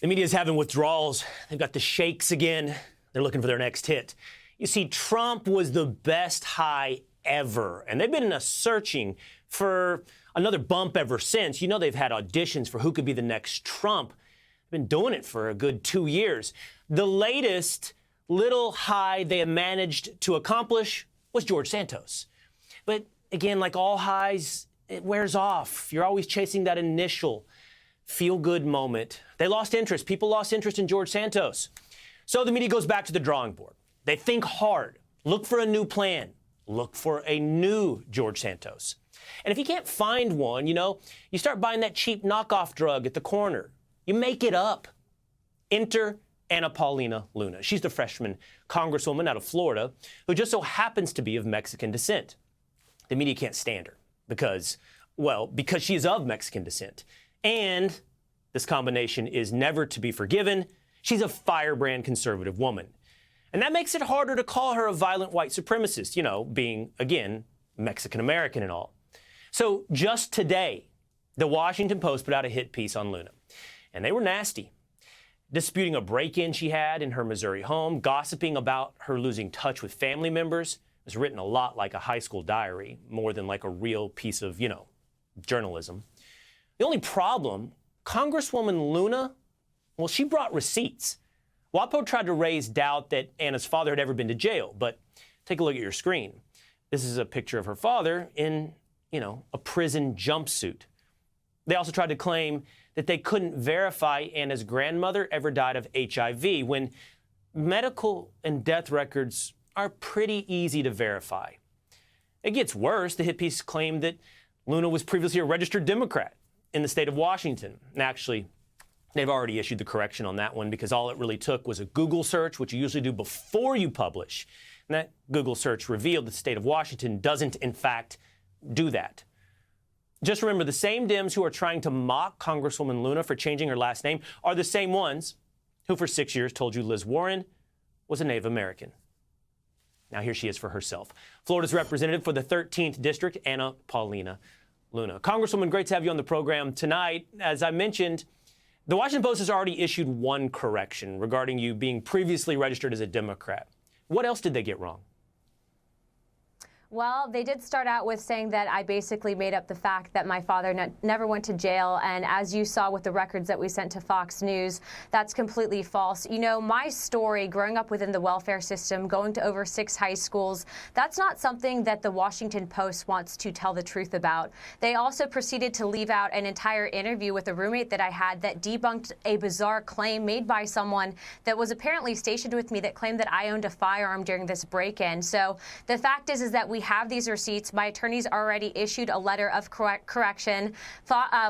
The media's having withdrawals. They've got the shakes again. They're looking for their next hit. You see, Trump was the best high ever, and they've been searching for another bump ever since. You know, they've had auditions for who could be the next Trump. They've been doing it for a good 2 years. The latest little high they have managed to accomplish was George Santos. But again, like all highs, it wears off. You're always chasing that initial feel-good moment. They lost interest. People lost interest in George Santos. So the media goes back to the drawing board. They think hard, look for a new plan, look for a new George Santos. And if you can't find one, you start buying that cheap knockoff drug at the corner. You make it up. Enter Paulina Luna. She's the freshman congresswoman out of Florida who just so happens to be of Mexican descent. The media can't stand her because she is of Mexican descent. And this combination is never to be forgiven. She's a firebrand conservative woman. And that makes it harder to call her a violent white supremacist, being, again, Mexican-American and all. So just today, the Washington Post put out a hit piece on Luna. And they were nasty, disputing a break-in she had in her Missouri home, gossiping about her losing touch with family members. It was written a lot like a high school diary, more than like a real piece of, journalism. The only problem, Congresswoman Luna, she brought receipts. WaPo tried to raise doubt that Anna's father had ever been to jail, but take a look at your screen. This is a picture of her father in, a prison jumpsuit. They also tried to claim that they couldn't verify Anna's grandmother ever died of HIV, when medical and death records are pretty easy to verify. It gets worse. The hit piece claimed that Luna was previously a registered Democrat in the state of Washington. And actually, they've already issued the correction on that one because all it really took was a Google search, which you usually do before you publish. And that Google search revealed that the state of Washington doesn't, in fact, do that. Just remember, the same Dems who are trying to mock Congresswoman Luna for changing her last name are the same ones who for 6 years told you Liz Warren was a Native American. Now here she is for herself. Florida's representative for the 13th District, Paulina Luna. Congresswoman, great to have you on the program tonight. As I mentioned, the Washington Post has already issued one correction regarding you being previously registered as a Democrat. What else did they get wrong? Well, they did start out with saying that I basically made up the fact that my father never went to jail. And as you saw with the records that we sent to Fox News, that's completely false. My story growing up within the welfare system, going to over 6 high schools, that's not something that the Washington Post wants to tell the truth about. They also proceeded to leave out an entire interview with a roommate that I had that debunked a bizarre claim made by someone that was apparently stationed with me that claimed that I owned a firearm during this break-in. So the fact is that we have these receipts. My attorneys already issued a letter of correction.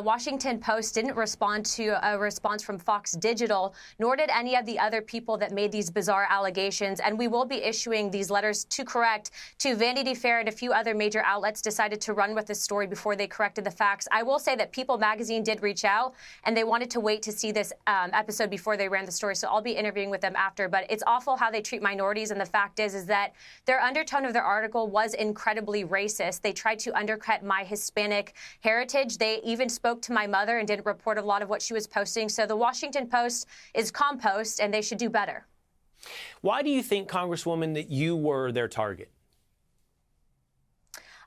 Washington Post didn't respond to a response from Fox Digital, nor did any of the other people that made these bizarre allegations. And we will be issuing these letters to correct to Vanity Fair, and a few other major outlets decided to run with this story before they corrected the facts. I will say that People magazine did reach out, and they wanted to wait to see this episode before they ran the story. So I'll be interviewing with them after. But it's awful how they treat minorities. And the fact is that their undertone of their article was incredibly racist. They tried to undercut my Hispanic heritage. They even spoke to my mother and didn't report a lot of what she was posting. So the Washington Post is compost, and they should do better. Why do you think, Congresswoman, that you were their target?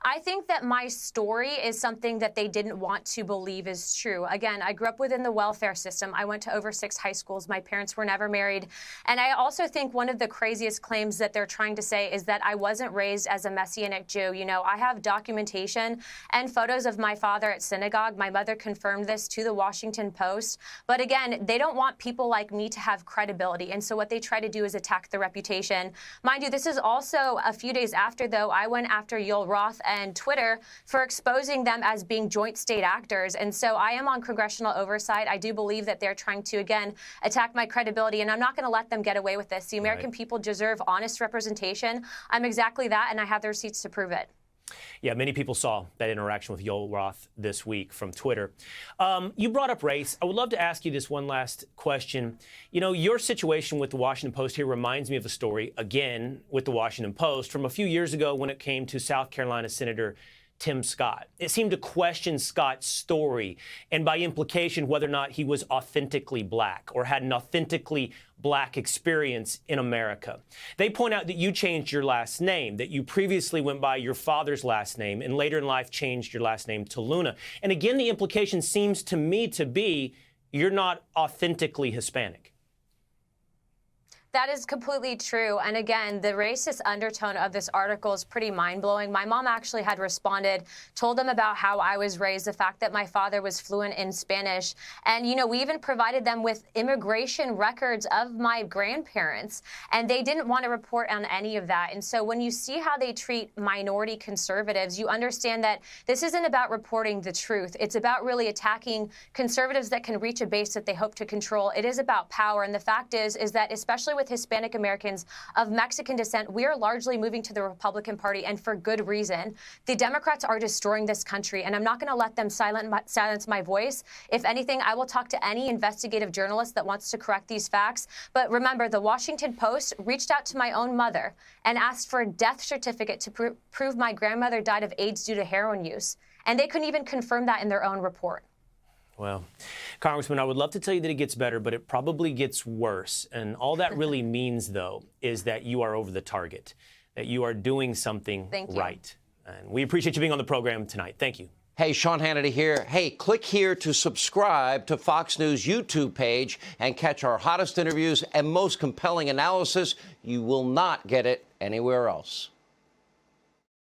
I think that my story is something that they didn't want to believe is true. Again, I grew up within the welfare system. I went to over 6 high schools. My parents were never married. And I also think one of the craziest claims that they're trying to say is that I wasn't raised as a Messianic Jew. I have documentation and photos of my father at synagogue. My mother confirmed this to the Washington Post. But again, they don't want people like me to have credibility. And so what they try to do is attack the reputation. Mind you, this is also a few days after, though, I went after Yoel Roth and Twitter for exposing them as being joint state actors. And so I am on congressional oversight. I do believe that they're trying to, again, attack my credibility, and I'm not going to let them get away with this. The American people deserve honest representation. I'm exactly that, and I have the receipts to prove it. Yeah, many people saw that interaction with Yoel Roth this week from Twitter. You brought up race. I would love to ask you this one last question. Your situation with the Washington Post here reminds me of a story, again, with the Washington Post from a few years ago when it came to South Carolina Senator Tim Scott. It seemed to question Scott's story and by implication whether or not he was authentically black or had an authentically black experience in America. They point out that you changed your last name, that you previously went by your father's last name and later in life changed your last name to Luna. And again, the implication seems to me to be you're not authentically Hispanic. That is completely true. And again, the racist undertone of this article is pretty mind-blowing. My mom actually had responded, told them about how I was raised, the fact that my father was fluent in Spanish. And, you know, we even provided them with immigration records of my grandparents, and they didn't want to report on any of that. And so when you see how they treat minority conservatives, you understand that this isn't about reporting the truth. It's about really attacking conservatives that can reach a base that they hope to control. It is about power. And the fact is that especially with Hispanic Americans of Mexican descent, we are largely moving to the Republican Party, and for good reason. The Democrats are destroying this country, and I'm not going to let them silence my voice. If anything, I will talk to any investigative journalist that wants to correct these facts. But remember, the Washington Post reached out to my own mother and asked for a death certificate to prove my grandmother died of AIDS due to heroin use. And they couldn't even confirm that in their own report. Well, Congressman, I would love to tell you that it gets better, but it probably gets worse. And all that really means, though, is that you are over the target, that you are doing something right. And we appreciate you being on the program tonight. Thank you. Hey, Sean Hannity here. Hey, click here to subscribe to Fox News YouTube page and catch our hottest interviews and most compelling analysis. You will not get it anywhere else.